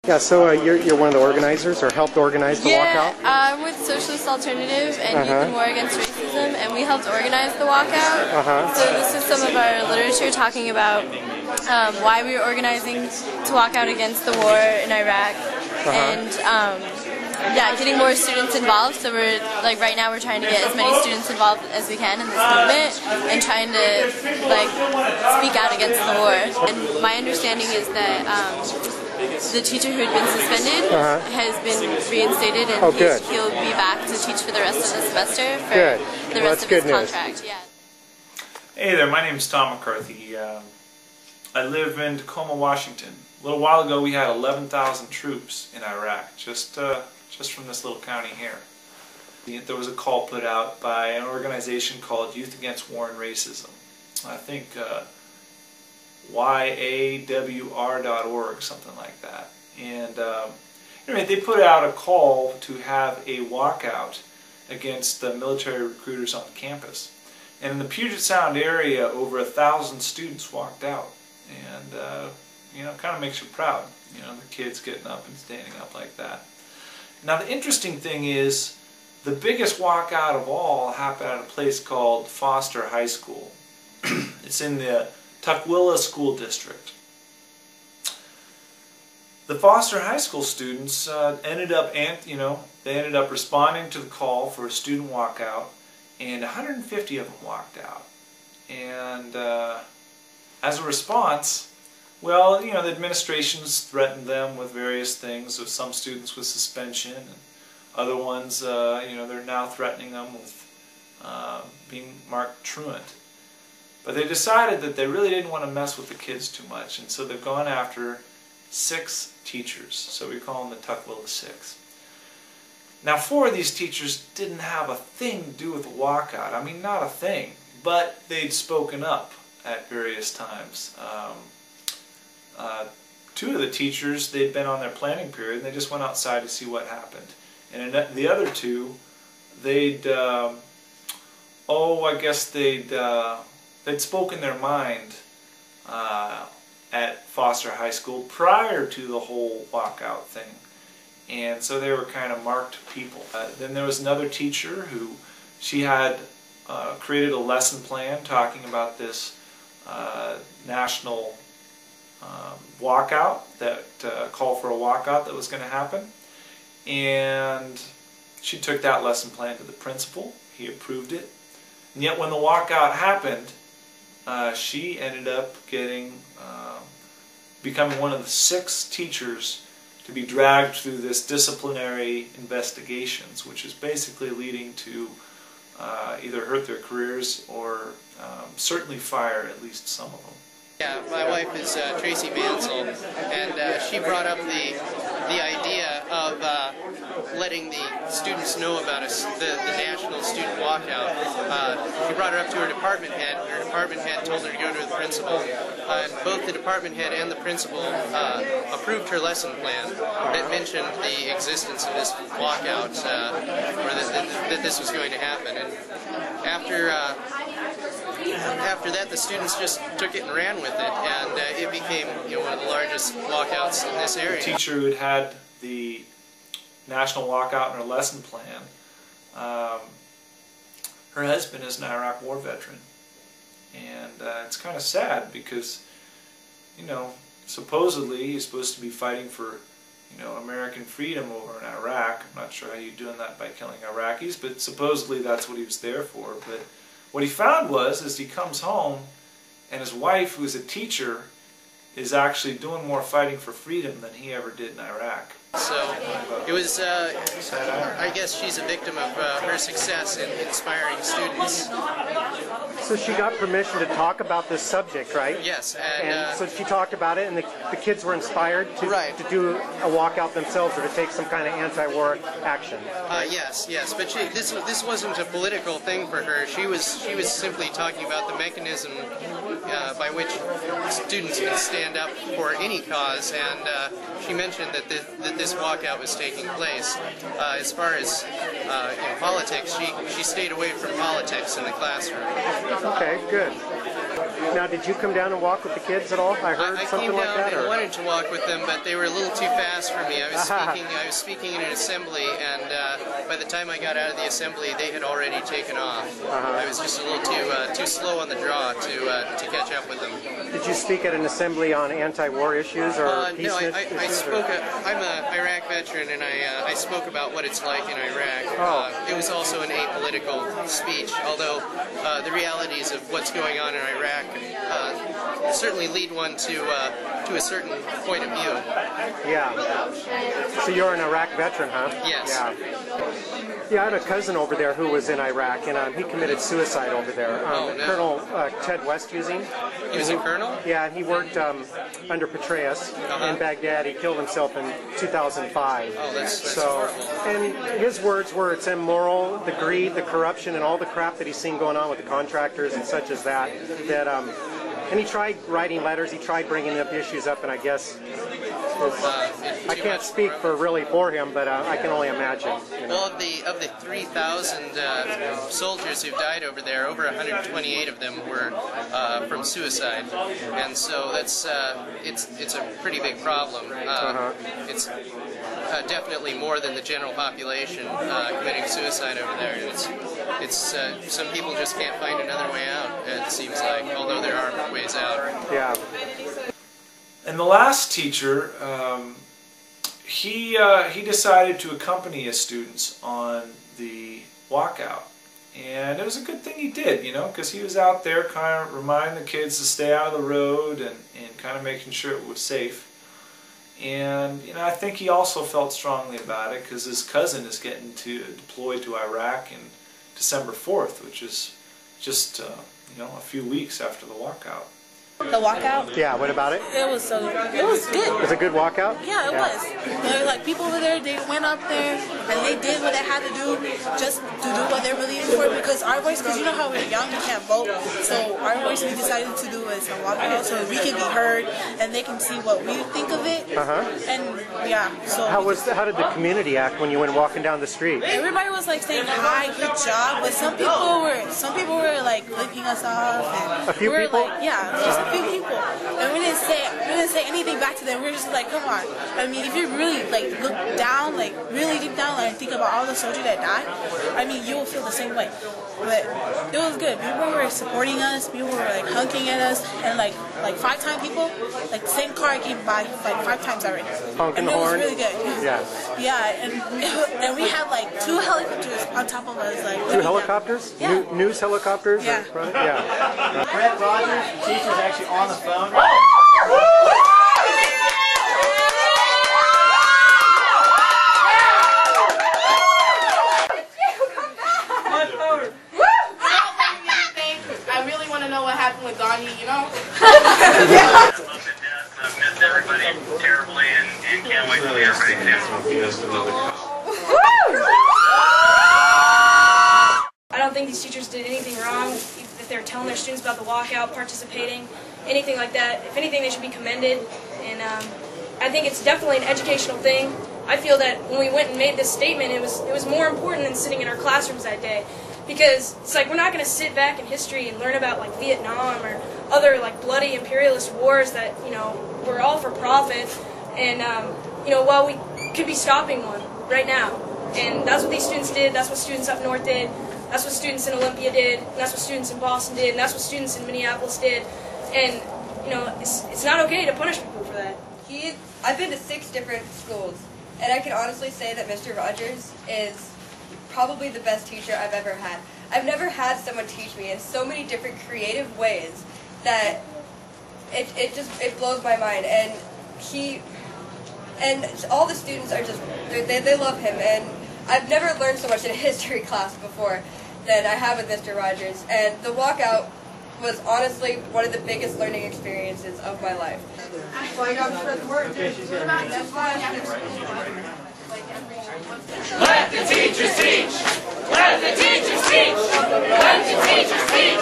Yeah, so you're one of the organizers, or helped organize the walkout? Yeah, I'm with Socialist Alternative and Youth and War Against Racism, and we helped organize the walkout. So this is some of our literature talking about why we were organizing to walk out against the war in Iraq, and yeah, getting more students involved. So we're right now we're trying to get as many students involved as we can in this movement and trying to speak out against the war. And my understanding is that the teacher who had been suspended has been reinstated, and he'll be back to teach for the rest of the semester for the rest of his contract. Yeah. Hey there, my name is Tom McCarthy. I live in Tacoma, Washington. A little while ago we had 11,000 troops in Iraq, just from this little county here. There was a call put out by an organization called Youth Against War and Racism. I think YAWR.org, something like that. And anyway, they put out a call to have a walkout against the military recruiters on the campus. And in the Puget Sound area, over 1,000 students walked out. And you know, it kind of makes you proud, you know, the kids getting up and standing up like that. Now the interesting thing is, the biggest walkout of all happened at a place called Foster High School. It's in the Tukwila School District. The Foster High School students ended up responding to the call for a student walkout, and 150 of them walked out. And as a response, well, you know, the administrations threatened them with various things, with some students with suspension, and other ones, you know, they're now threatening them with being marked truant. But they decided that they really didn't want to mess with the kids too much, and so they've gone after 6 teachers. So we call them the Tukwila Six. Now 4 of these teachers didn't have a thing to do with the walkout. I mean, not a thing, but they'd spoken up at various times. 2 of the teachers, they'd been on their planning period, and they just went outside to see what happened. And the other 2, they'd, I guess they'd spoken their mind at Foster High School prior to the whole walkout thing. And so they were kind of marked people. Then there was another teacher who, she had created a lesson plan talking about this national walkout, that call for a walkout that was going to happen. And she took that lesson plan to the principal. He approved it. And yet when the walkout happened, she ended up becoming one of the 6 teachers to be dragged through this disciplinary investigations, which is basically leading to either hurt their careers or certainly fire at least some of them. Yeah, my wife is Tracy Mansell, and she brought up the idea of letting the students know about the national student walkout. She brought it up to her department head. Her department head told her to go to the principal. And both the department head and the principal approved her lesson plan that mentioned the existence of this walkout, or that this was going to happen. And after that, the students just took it and ran with it, and it became, you know, one of the largest walkouts in this area. The teacher who had the national walkout in her lesson plan, her husband is an Iraq war veteran, and it's kind of sad because, you know, supposedly he's supposed to be fighting for, you know, American freedom over in Iraq. I'm not sure how you're doing that by killing Iraqis, but supposedly that's what he was there for. But what he found was he comes home, and his wife, who's a teacher, is actually doing more fighting for freedom than he ever did in Iraq. So it was, I guess she's a victim of her success in inspiring students. So she got permission to talk about this subject, right? Yes. And so she talked about it, and the kids were inspired to do a walkout themselves, or to take some kind of anti-war action. Yes. But this wasn't a political thing for her. She was simply talking about the mechanism by which students can stand up for any cause, and she mentioned that this walkout was taking place. As far as politics, she stayed away from politics in the classroom. Okay, good. Now, did you come down and walk with the kids at all? I heard something like that. I came down and wanted to walk with them, but they were a little too fast for me. I was speaking in an assembly, and by the time I got out of the assembly, they had already taken off. I was just a little too slow on the draw to catch up with them. Did you speak at an assembly on anti-war issues or peace issues? No, I spoke. I'm an Iraq veteran, and I spoke about what it's like in Iraq. It was also an apolitical speech, although the realities of what's going on in Iraq certainly lead one to a certain point of view. Yeah. So you're an Iraq veteran, huh? Yes. Yeah, I had a cousin over there who was in Iraq, and he committed suicide over there. No. Colonel Ted Westhuizen. He was a colonel? Yeah, and he worked under Petraeus in Baghdad. He killed himself in 2005. Oh, that's horrible. And his words were, it's immoral, the greed, the corruption, and all the crap that he's seen going on with the contractors and such as that, and he tried writing letters, he tried bringing up issues up, and I guess I can't speak for him, but I can only imagine. You know? Well, of the 3,000 soldiers who've died over there, over 128 of them were from suicide, and so that's it's a pretty big problem. It's definitely more than the general population committing suicide over there. It's some people just can't find another way out. It seems like, although there are ways out. Yeah. And the last teacher, he decided to accompany his students on the walkout, and it was a good thing he did, you know, because he was out there kind of reminding the kids to stay out of the road and kind of making sure it was safe. And you know, I think he also felt strongly about it because his cousin is getting deployed to Iraq in December 4th, which is just you know, a few weeks after the walkout. The walkout? Yeah, what about it? It was good. It was a good walkout? Yeah, it was. There were like people over there, they went up there and they did what they had to do just to do what they're believing for, because our voice, because you know how we're young, we can't vote, so our voice we decided to do is a walkout so we can be heard and they can see what we think of it. And yeah, so how did the community act when you went walking down the street? everybody was like saying hi, good job, but some people were like flicking us off, and a few people? like, yeah, just a few people, and we didn't say anything back to them. We were just like, come on. I mean, if you really like look down, like really deep down, and think about all the soldiers that died, I mean, you will feel the same way. But it was good. People were supporting us. People were like honking at us, and like 5 times people, like the same car came by like 5 times already. Honking the horn. It was really good. Yeah. Yeah, and we had like 2 helicopters on top of us. Like 2 helicopters? Yeah. News helicopters? Yeah. Yeah. Brett Rogers, the teacher's actually on the phone. I really want to know what happened with Gandhi, you know? I've missed everybody terribly and can't wait to hear everybody. I don't think these teachers did anything wrong. If they're telling their students about the walkout, participating, anything like that, if anything, they should be commended. And I think it's definitely an educational thing. I feel that when we went and made this statement, it was more important than sitting in our classrooms that day. Because it's like we're not going to sit back in history and learn about like Vietnam or other like bloody imperialist wars that, you know, were all for profit. And, you know, while we could be stopping one right now. And that's what these students did. That's what students up north did. That's what students in Olympia did. And that's what students in Boston did. And that's what students in Minneapolis did. And, you know, it's not okay to punish people for that. I've been to 6 different schools. And I can honestly say that Mr. Rogers is probably the best teacher I've ever had. I've never had someone teach me in so many different creative ways that it blows my mind. And all the students are just, they love him. And I've never learned so much in a history class before than I have with Mr. Rogers. And the walkout was honestly one of the biggest learning experiences of my life. Let the teachers teach! Let the teachers teach! Let the teachers teach!